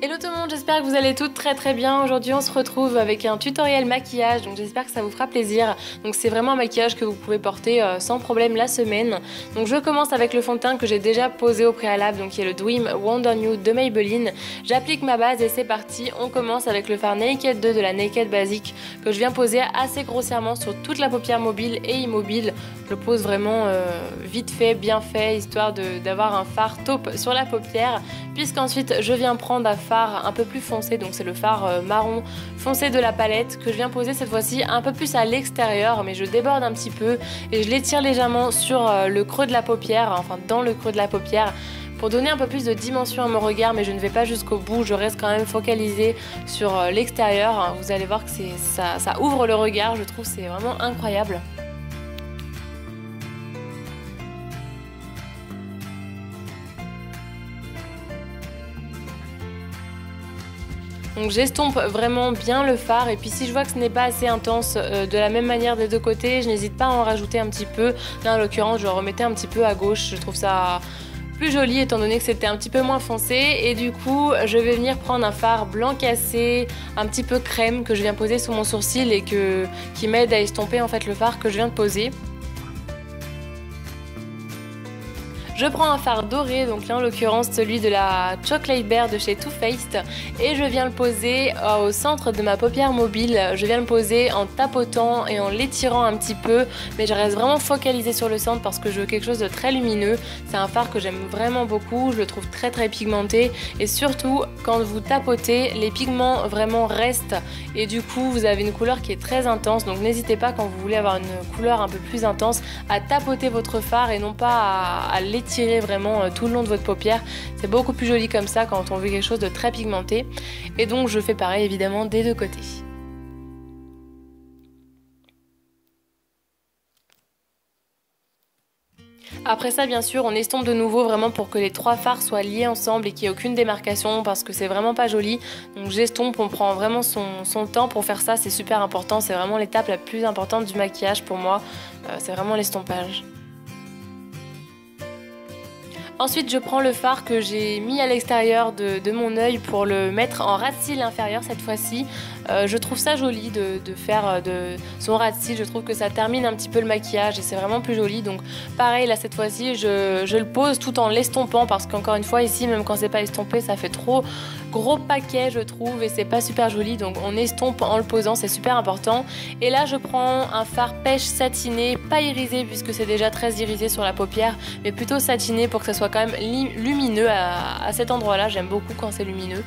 Hello tout le monde, j'espère que vous allez toutes très bien. Aujourd'hui on se retrouve avec un tutoriel maquillage, donc j'espère que ça vous fera plaisir. Donc c'est vraiment un maquillage que vous pouvez porter sans problème la semaine. Donc je commence avec le fond de teint que j'ai déjà posé au préalable, donc qui est le Dream Wonder Nude de Maybelline. J'applique ma base et c'est parti. On commence avec le fard Naked 2 de la Naked Basic que je viens poser assez grossièrement sur toute la paupière mobile et immobile. Je le pose vraiment vite fait, bien fait, histoire d'avoir un fard taupe sur la paupière. Puisqu'ensuite je viens prendre un fard un peu plus foncé, donc c'est le fard marron foncé de la palette que je viens poser cette fois-ci un peu plus à l'extérieur, mais je déborde un petit peu et je l'étire légèrement sur le creux de la paupière, enfin dans le creux de la paupière, pour donner un peu plus de dimension à mon regard, mais je ne vais pas jusqu'au bout, je reste quand même focalisée sur l'extérieur. Vous allez voir que ça ouvre le regard, je trouve c'est vraiment incroyable. Donc j'estompe vraiment bien le fard et puis si je vois que ce n'est pas assez intense de la même manière des deux côtés, je n'hésite pas à en rajouter un petit peu. Là en l'occurrence je le remettais un petit peu à gauche, je trouve ça plus joli étant donné que c'était un petit peu moins foncé. Et du coup je vais venir prendre un fard blanc cassé, un petit peu crème que je viens poser sous mon sourcil et qui m'aide à estomper en fait le fard que je viens de poser. Je prends un fard doré, donc là en l'occurrence celui de la Chocolate Bear de chez Too Faced, et je viens le poser au centre de ma paupière mobile. Je viens le poser en tapotant et en l'étirant un petit peu, mais je reste vraiment focalisée sur le centre parce que je veux quelque chose de très lumineux. C'est un fard que j'aime vraiment beaucoup, je le trouve très pigmenté et surtout quand vous tapotez, les pigments vraiment restent et du coup vous avez une couleur qui est très intense. Donc n'hésitez pas quand vous voulez avoir une couleur un peu plus intense à tapoter votre fard et non pas à l'étirer vraiment tout le long de votre paupière. C'est beaucoup plus joli comme ça quand on veut quelque chose de très pigmenté. Et donc je fais pareil évidemment des deux côtés. Après ça bien sûr on estompe de nouveau vraiment pour que les trois fards soient liés ensemble et qu'il n'y ait aucune démarcation parce que c'est vraiment pas joli. Donc j'estompe, on prend vraiment son temps pour faire ça, c'est super important, c'est vraiment l'étape la plus importante du maquillage pour moi, c'est vraiment l'estompage. Ensuite je prends le fard que j'ai mis à l'extérieur de mon œil pour le mettre en ras de cils inférieur cette fois-ci. Je trouve ça joli de faire de son ras de cils, je trouve que ça termine un petit peu le maquillage et c'est vraiment plus joli. Donc pareil là cette fois-ci je le pose tout en l'estompant parce qu'encore une fois ici même quand c'est pas estompé ça fait trop gros paquet je trouve et c'est pas super joli, donc on estompe en le posant, c'est super important. Et là je prends un fard pêche satiné, pas irisé puisque c'est déjà très irisé sur la paupière, mais plutôt satiné pour que ça soit quand même lumineux à cet endroit là, j'aime beaucoup quand c'est lumineux.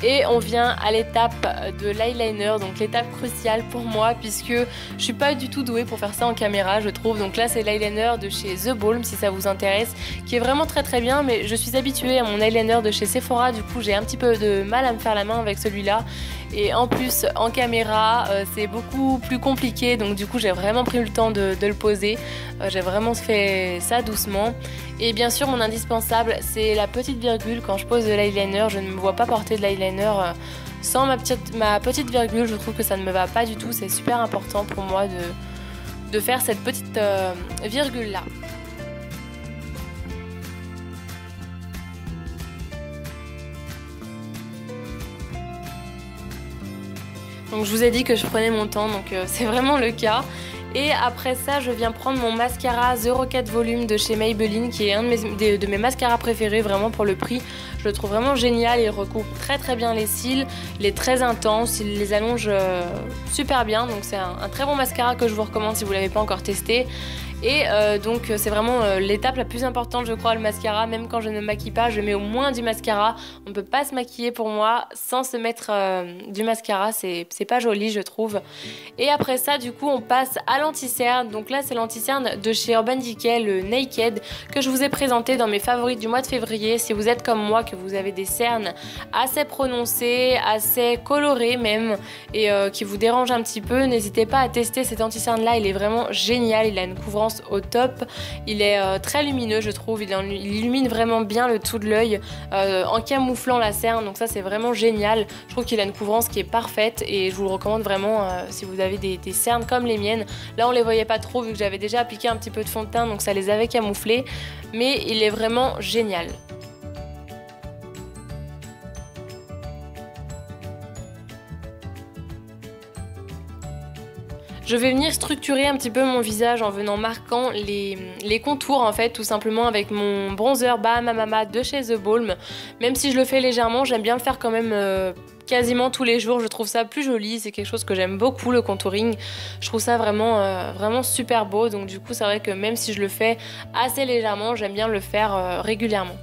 Et on vient à l'étape de l'eyeliner, donc l'étape cruciale pour moi puisque je suis pas du tout douée pour faire ça en caméra je trouve. Donc là c'est l'eyeliner de chez The Balm si ça vous intéresse, qui est vraiment très bien, mais je suis habituée à mon eyeliner de chez Sephora, du coup j'ai un petit peu de mal à me faire la main avec celui-là. Et en plus en caméra c'est beaucoup plus compliqué, donc du coup j'ai vraiment pris le temps de le poser, j'ai vraiment fait ça doucement. Et bien sûr mon indispensable c'est la petite virgule. Quand je pose de l'eyeliner je ne me vois pas porter de l'eyeliner sans ma petite virgule, je trouve que ça ne me va pas du tout, c'est super important pour moi de faire cette petite virgule là. Donc je vous ai dit que je prenais mon temps, donc c'est vraiment le cas. Et après ça, je viens prendre mon mascara The Rocket Volume de chez Maybelline, qui est un de mes mascaras préférés, vraiment pour le prix. Je le trouve vraiment génial, il recouvre très bien les cils, il est très intense, il les allonge super bien. Donc c'est un très bon mascara que je vous recommande si vous ne l'avez pas encore testé. Et donc c'est vraiment l'étape la plus importante je crois, le mascara. Même quand je ne me maquille pas, je mets au moins du mascara. On ne peut pas se maquiller pour moi sans se mettre du mascara, c'est pas joli je trouve. Et après ça du coup on passe à l'anti-cerne. Donc là c'est l'anti-cerne de chez Urban Decay, le Naked, que je vous ai présenté dans mes favoris du mois de février. Si vous êtes comme moi, que vous avez des cernes assez prononcées, assez colorées même, et qui vous dérangent un petit peu, n'hésitez pas à tester cet anti-cerne là, il est vraiment génial, il a une couvrance au top, il est très lumineux je trouve, il illumine vraiment bien le dessous de l'œil en camouflant la cerne, donc ça c'est vraiment génial. Je trouve qu'il a une couvrance qui est parfaite et je vous le recommande vraiment si vous avez des cernes comme les miennes. Là on les voyait pas trop vu que j'avais déjà appliqué un petit peu de fond de teint, donc ça les avait camouflés, mais il est vraiment génial. Je vais venir structurer un petit peu mon visage en venant marquant les contours en fait, tout simplement avec mon bronzer Bahama Mama de chez The Balm. Même si je le fais légèrement, j'aime bien le faire quand même quasiment tous les jours. Je trouve ça plus joli, c'est quelque chose que j'aime beaucoup, le contouring. Je trouve ça vraiment super beau, donc du coup c'est vrai que même si je le fais assez légèrement, j'aime bien le faire régulièrement.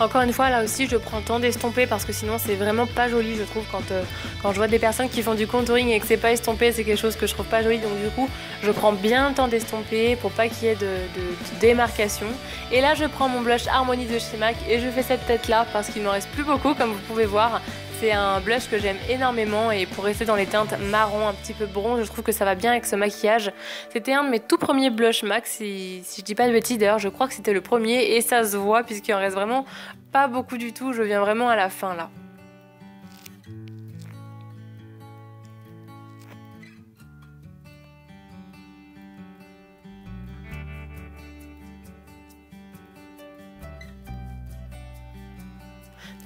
Encore une fois, là aussi, je prends le temps d'estomper parce que sinon, c'est vraiment pas joli, je trouve, quand je vois des personnes qui font du contouring et que c'est pas estompé, c'est quelque chose que je trouve pas joli. Donc du coup, je prends bien le temps d'estomper pour pas qu'il y ait de démarcation. Et là, je prends mon blush Harmony de chez MAC et je fais cette tête-là parce qu'il m'en reste plus beaucoup, comme vous pouvez voir. C'est un blush que j'aime énormément et pour rester dans les teintes marron, un petit peu bronze, je trouve que ça va bien avec ce maquillage. C'était un de mes tout premiers blush MAC, si je dis pas de bêtises, d'ailleurs je crois que c'était le premier et ça se voit puisqu'il en reste vraiment pas beaucoup du tout, je viens vraiment à la fin là.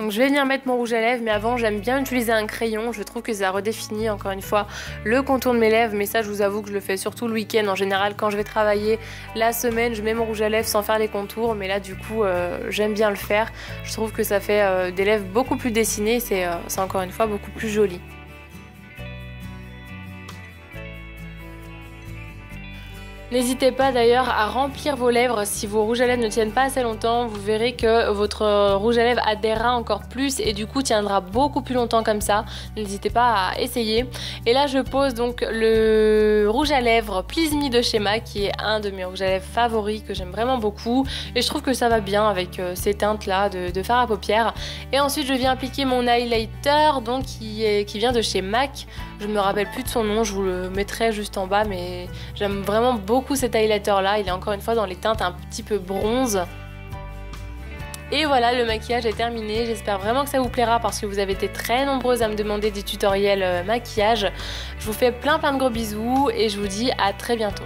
Donc je vais venir mettre mon rouge à lèvres, mais avant j'aime bien utiliser un crayon, je trouve que ça redéfinit encore une fois le contour de mes lèvres, mais ça je vous avoue que je le fais surtout le week-end. En général quand je vais travailler la semaine, je mets mon rouge à lèvres sans faire les contours, mais là du coup j'aime bien le faire. Je trouve que ça fait des lèvres beaucoup plus dessinées, c'est encore une fois beaucoup plus joli. N'hésitez pas d'ailleurs à remplir vos lèvres si vos rouges à lèvres ne tiennent pas assez longtemps. Vous verrez que votre rouge à lèvres adhérera encore plus et du coup tiendra beaucoup plus longtemps comme ça. N'hésitez pas à essayer. Et là je pose donc le rouge à lèvres Please Me de chez MAC qui est un de mes rouges à lèvres favoris que j'aime vraiment beaucoup. Et je trouve que ça va bien avec ces teintes là de fard à paupières. Et ensuite je viens appliquer mon highlighter donc qui vient de chez MAC. Je ne me rappelle plus de son nom, je vous le mettrai juste en bas, mais j'aime vraiment beaucoup cet highlighter là, il est encore une fois dans les teintes un petit peu bronze. Et voilà, le maquillage est terminé, j'espère vraiment que ça vous plaira parce que vous avez été très nombreuses à me demander des tutoriels maquillage. Je vous fais plein de gros bisous et je vous dis à très bientôt.